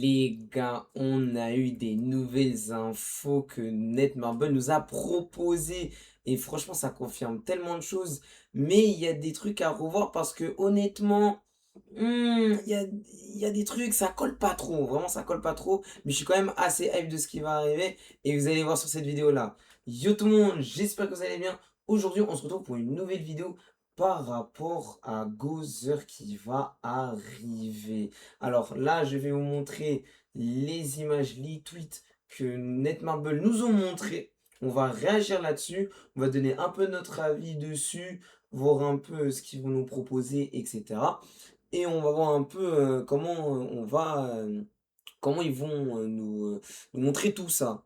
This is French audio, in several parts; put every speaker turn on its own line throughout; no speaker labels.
Les gars, on a eu des nouvelles infos que Netmarble nous a proposées. Et franchement, ça confirme tellement de choses. Mais il y a des trucs à revoir parce que honnêtement, il y a des trucs, ça colle pas trop. Vraiment, ça colle pas trop. Mais je suis quand même assez hype de ce qui va arriver. Et vous allez voir sur cette vidéo-là. Yo tout le monde, j'espère que vous allez bien. Aujourd'hui, on se retrouve pour une nouvelle vidéo par rapport à Gozer qui va arriver. Alors là, je vais vous montrer les images, les tweets que Netmarble nous ont montrés. On va réagir là-dessus, on va donner un peu notre avis dessus, voir un peu ce qu'ils vont nous proposer, etc. Et on va voir un peu comment ils vont nous montrer tout ça.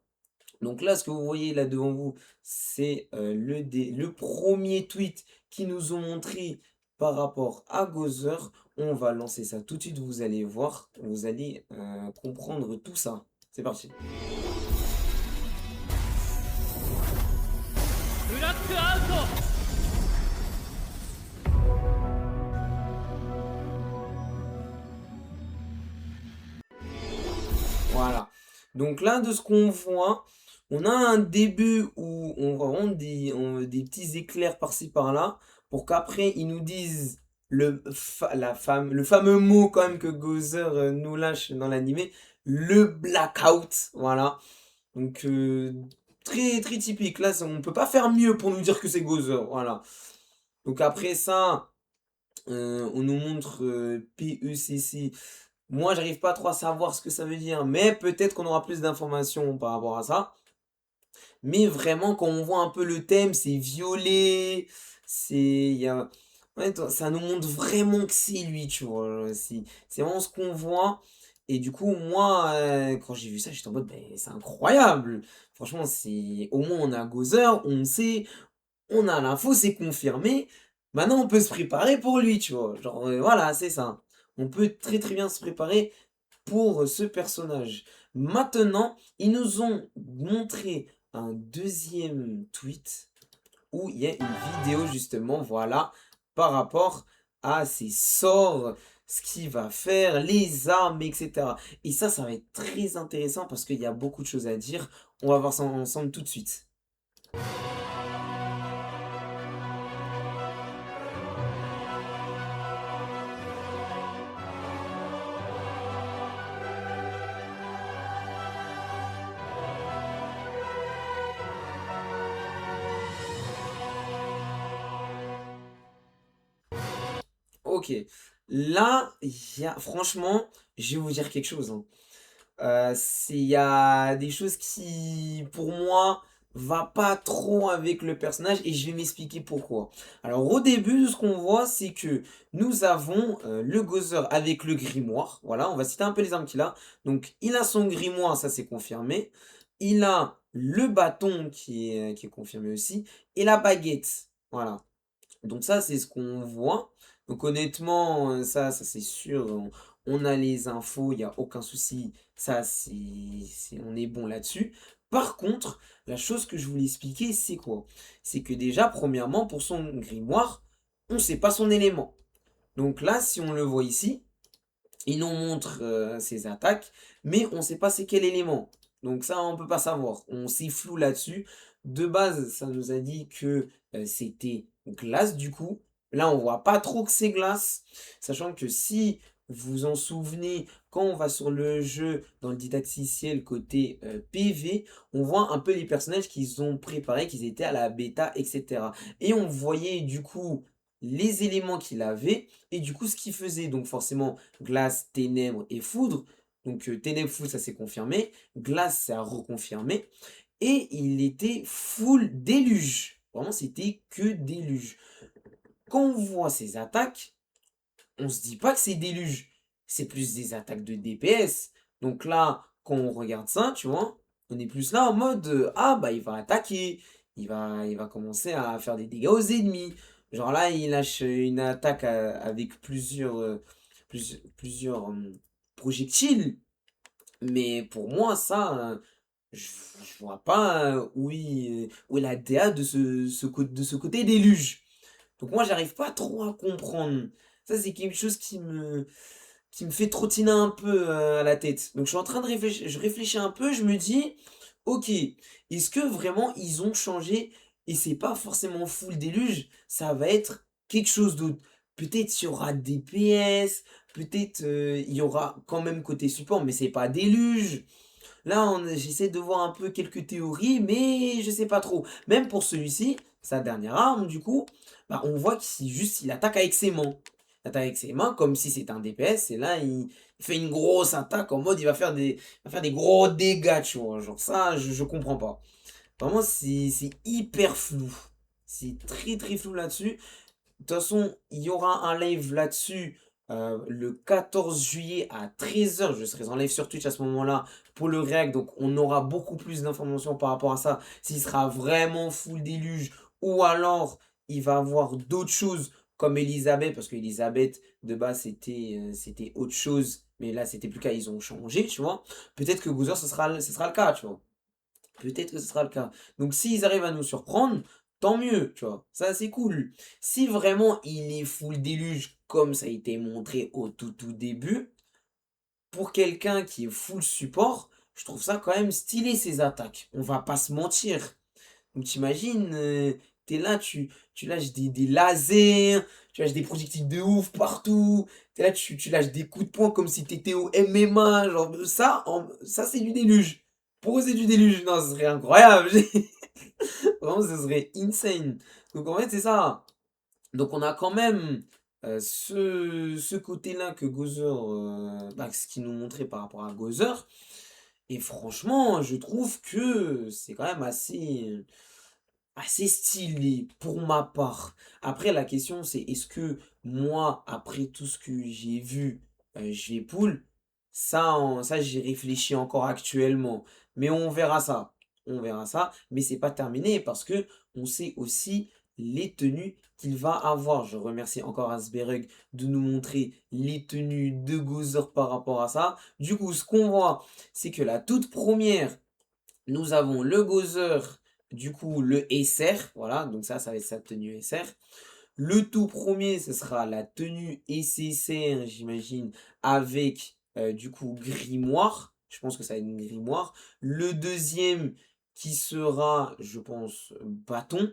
Donc là, ce que vous voyez là devant vous, c'est le premier tweet qu'ils nous ont montré par rapport à Gozer. On va lancer ça tout de suite, vous allez voir, vous allez comprendre tout ça. C'est parti. Voilà. Donc là, de ce qu'on voit, on a un début où on va rendre des petits éclairs par-ci par-là, pour qu'après ils nous disent le fameux mot quand même que Gozer nous lâche dans l'animé, le blackout. Voilà. Donc très très typique. Là, on peut pas faire mieux pour nous dire que c'est Gozer. Voilà. Donc après ça, on nous montre PECC. Moi, j'arrive pas trop à savoir ce que ça veut dire, mais peut-être qu'on aura plus d'informations par rapport à ça. Mais vraiment, quand on voit un peu le thème, c'est violet, il y a, ouais, ça nous montre vraiment que c'est lui, tu vois. C'est vraiment ce qu'on voit. Et du coup, moi, quand j'ai vu ça, j'étais en mode, ben, c'est incroyable. Franchement, au moins on a Gozer, on sait, on a l'info, c'est confirmé. Maintenant, on peut se préparer pour lui, tu vois. Genre, voilà, c'est ça. On peut très très bien se préparer pour ce personnage. Maintenant, ils nous ont montré un deuxième tweet où il y a une vidéo justement, voilà, par rapport à ses sorts, ce qu'il va faire, les armes, etc. Et ça va être très intéressant parce qu'il y a beaucoup de choses à dire. On va voir ça ensemble tout de suite. Ok, là, franchement, je vais vous dire quelque chose, hein. Il y a des choses qui, pour moi, va pas trop avec le personnage et je vais m'expliquer pourquoi. Alors, au début, ce qu'on voit, c'est que nous avons le Gozer avec le grimoire. Voilà, on va citer un peu les armes qu'il a. Donc, il a son grimoire, ça c'est confirmé. Il a le bâton qui est confirmé aussi. Et la baguette. Voilà. Donc ça, c'est ce qu'on voit. Donc honnêtement, ça c'est sûr, on a les infos, il n'y a aucun souci. Ça, on est bon là-dessus. Par contre, la chose que je voulais expliquer, c'est quoi? C'est que déjà, premièrement, pour son grimoire, on ne sait pas son élément. Donc là, si on le voit ici, il nous montre ses attaques, mais on ne sait pas c'est quel élément. Donc ça, on ne peut pas savoir. On s'est flou là-dessus. De base, ça nous a dit que c'était glace du coup. Là, on voit pas trop que c'est glace. Sachant que si vous en souvenez, quand on va sur le jeu, dans le didacticiel côté PV, on voit un peu les personnages qu'ils ont préparés, qu'ils étaient à la bêta, etc. Et on voyait du coup les éléments qu'il avait et du coup ce qu'il faisait. Donc forcément, glace, ténèbres et foudre. Donc ténèbres, foudre, ça s'est confirmé. Glace, ça a reconfirmé. Et il était full déluge. Vraiment, c'était que déluge. Quand on voit ces attaques, on se dit pas que c'est déluge. C'est plus des attaques de DPS. Donc là, quand on regarde ça, tu vois, on est plus là en mode ah bah il va attaquer. Il va commencer à faire des dégâts aux ennemis. Genre là, il lâche une attaque avec plusieurs projectiles. Mais pour moi, ça, je vois pas où est la DA de ce côté déluge. Donc moi, j'arrive pas trop à comprendre. Ça, c'est quelque chose qui me fait trottiner un peu à la tête. Donc je suis en train de réfléchir, je réfléchis un peu, je me dis, ok, est-ce que vraiment ils ont changé et c'est pas forcément full déluge, ça va être quelque chose d'autre. Peut-être il y aura des PS, peut-être il y aura quand même côté support, mais c'est pas déluge. Là, j'essaie de voir un peu quelques théories, mais je sais pas trop. Même pour celui-ci, sa dernière arme, du coup, bah, on voit qu'il attaque avec ses mains. Il attaque avec ses mains comme si c'était un DPS, et là, il fait une grosse attaque en mode il va faire des gros dégâts, tu vois. Genre ça, je comprends pas. Vraiment, c'est hyper flou. C'est très très flou là-dessus. De toute façon, il y aura un live là-dessus le 14 juillet à 13h. Je serai en live sur Twitch à ce moment-là pour le React. Donc, on aura beaucoup plus d'informations par rapport à ça. S'il sera vraiment full déluge ou alors il va avoir d'autres choses comme Elisabeth. Parce qu'Elisabeth, de base, c'était autre chose. Mais là, c'était plus le cas. Ils ont changé, tu vois. Peut-être que Gozer, ce sera le cas, tu vois. Peut-être que ce sera le cas. Donc s'ils arrivent à nous surprendre, tant mieux, tu vois. Ça, c'est cool. Si vraiment il est full déluge, comme ça a été montré au tout début, pour quelqu'un qui est full support, je trouve ça quand même stylé ces attaques. On va pas se mentir. Donc t'imagines, t'es là, tu lâches des lasers, tu lâches des projectiles de ouf partout, t'es là, tu lâches des coups de poing comme si t'étais au MMA, genre ça, ça c'est du déluge. Pour eux c'est du déluge, non, ce serait incroyable. Vraiment, ce serait insane. Donc en fait c'est ça. Donc on a quand même ce côté-là que Gozer, bah, ce qu'ils nous montrait par rapport à Gozer. Et franchement, je trouve que c'est quand même assez stylé pour ma part. Après, la question c'est est-ce que moi, après tout ce que j'ai vu, je vais pull? Ça j'y réfléchis encore actuellement. Mais on verra ça. On verra ça. Mais c'est pas terminé parce que on sait aussi les tenues qu'il va avoir. Je remercie encore Asberg de nous montrer les tenues de Gozer par rapport à ça. Du coup, ce qu'on voit, c'est que la toute première, nous avons le Gozer, du coup le SR, voilà, donc ça va être sa tenue SR. Le tout premier, ce sera la tenue SSR, j'imagine, avec du coup grimoire. Je pense que ça va être une grimoire. Le deuxième qui sera, je pense, bâton.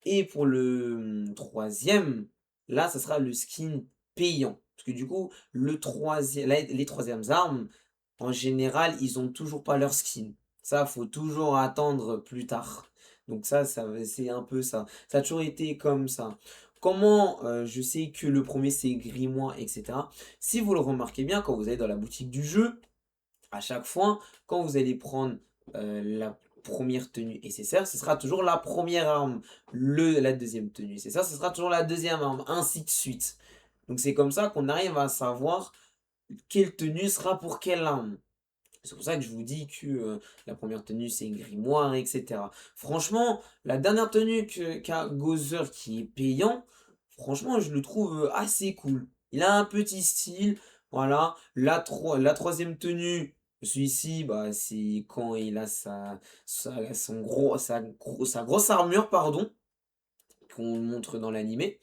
Et pour le troisième, là, ça sera le skin payant. Parce que du coup, les troisièmes armes, en général, ils ont toujours pas leur skin. Ça, faut toujours attendre plus tard. Donc ça c'est un peu ça. Ça a toujours été comme ça. Comment je sais que le premier c'est grimoire, etc. Si vous le remarquez bien, quand vous allez dans la boutique du jeu, à chaque fois, quand vous allez prendre la première tenue nécessaire, ce sera toujours la première arme. La deuxième tenue nécessaire, ce sera toujours la deuxième arme, ainsi de suite. Donc c'est comme ça qu'on arrive à savoir quelle tenue sera pour quelle arme. C'est pour ça que je vous dis que la première tenue c'est grimoire, etc. Franchement, la dernière tenue qu'a Gozer qui est payant, franchement, je le trouve assez cool. Il a un petit style, voilà. La troisième tenue, celui-ci, bah, c'est quand il a sa grosse armure, pardon, qu'on montre dans l'animé.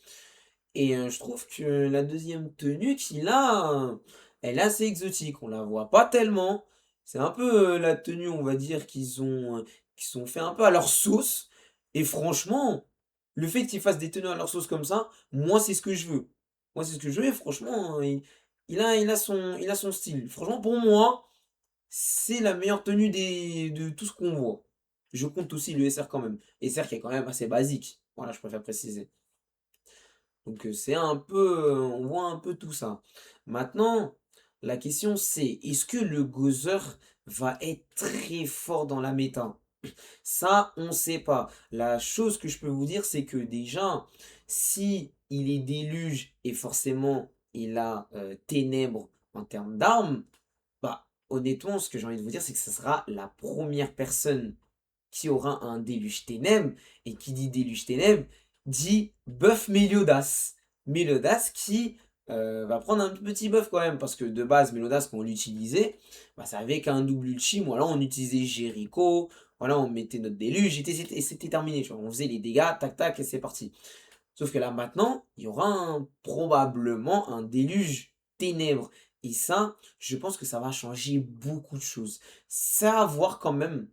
Et je trouve que la deuxième tenue qu'il a, elle est assez exotique. On la voit pas tellement. C'est un peu la tenue, on va dire, qu'ils sont fait un peu à leur sauce. Et franchement, le fait qu'ils fassent des tenues à leur sauce comme ça, moi, c'est ce que je veux. Moi, c'est ce que je veux. Et franchement, il a son style. Franchement, pour moi, c'est la meilleure tenue de tout ce qu'on voit. Je compte aussi le SR quand même. SR qui est quand même assez basique. Voilà, je préfère préciser. Donc c'est un peu, on voit un peu tout ça. Maintenant, la question c'est, est-ce que le Gozer va être très fort dans la méta? Ça, on ne sait pas. La chose que je peux vous dire, c'est que déjà, si il est déluge et forcément il a ténèbres en termes d'armes, bah honnêtement, ce que j'ai envie de vous dire, c'est que ce sera la première personne qui aura un déluge ténèbres, et qui dit déluge ténèbres, dit buff Meliodas. Meliodas qui va prendre un petit buff quand même, parce que de base, Meliodas, quand on l'utilisait, bah, c'est avec un double ultime, voilà, on utilisait Jericho, voilà, on mettait notre déluge, et c'était terminé, tu vois. On faisait les dégâts, tac tac, et c'est parti. Sauf que là maintenant, il y aura probablement un déluge ténèbres. Et ça, je pense que ça va changer beaucoup de choses. Ça à voir quand même,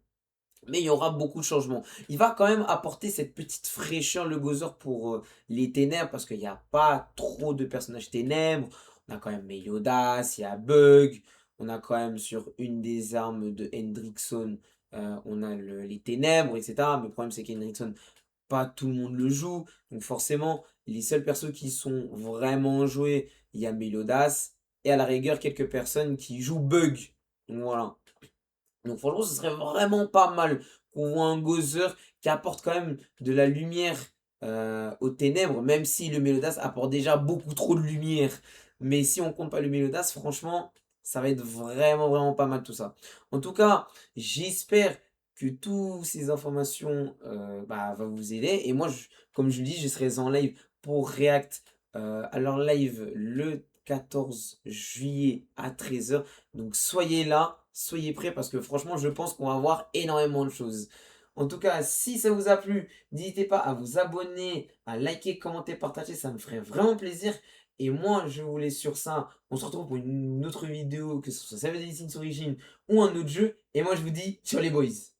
mais il y aura beaucoup de changements. Il va quand même apporter cette petite fraîcheur, le Gozer, pour les ténèbres, parce qu'il n'y a pas trop de personnages ténèbres. On a quand même Meliodas, il y a Bug, on a quand même sur une des armes de Hendrickson, on a les ténèbres, etc. Mais le problème, c'est qu'Hendrickson, pas tout le monde le joue. Donc forcément, les seules personnes qui sont vraiment jouées, il y a Meliodas, et à la rigueur, quelques personnes qui jouent Bug. Donc voilà. Donc franchement, ce serait vraiment pas mal qu'on voit un Gozer qui apporte quand même de la lumière aux ténèbres, même si le Mélodas apporte déjà beaucoup trop de lumière. Mais si on compte pas le Mélodas, franchement, ça va être vraiment, vraiment pas mal tout ça. En tout cas, j'espère que toutes ces informations bah, vont vous aider. Et moi, comme je le dis, je serai en live pour React à leur live le 14 juillet à 13h. Donc soyez là, soyez prêts parce que franchement, je pense qu'on va voir énormément de choses. En tout cas, si ça vous a plu, n'hésitez pas à vous abonner, à liker, commenter, partager, ça me ferait vraiment plaisir. Et moi, je vous laisse sur ça. On se retrouve pour une autre vidéo, que ce soit Seven Deadly Sins Origin ou un autre jeu. Et moi, je vous dis, ciao les boys!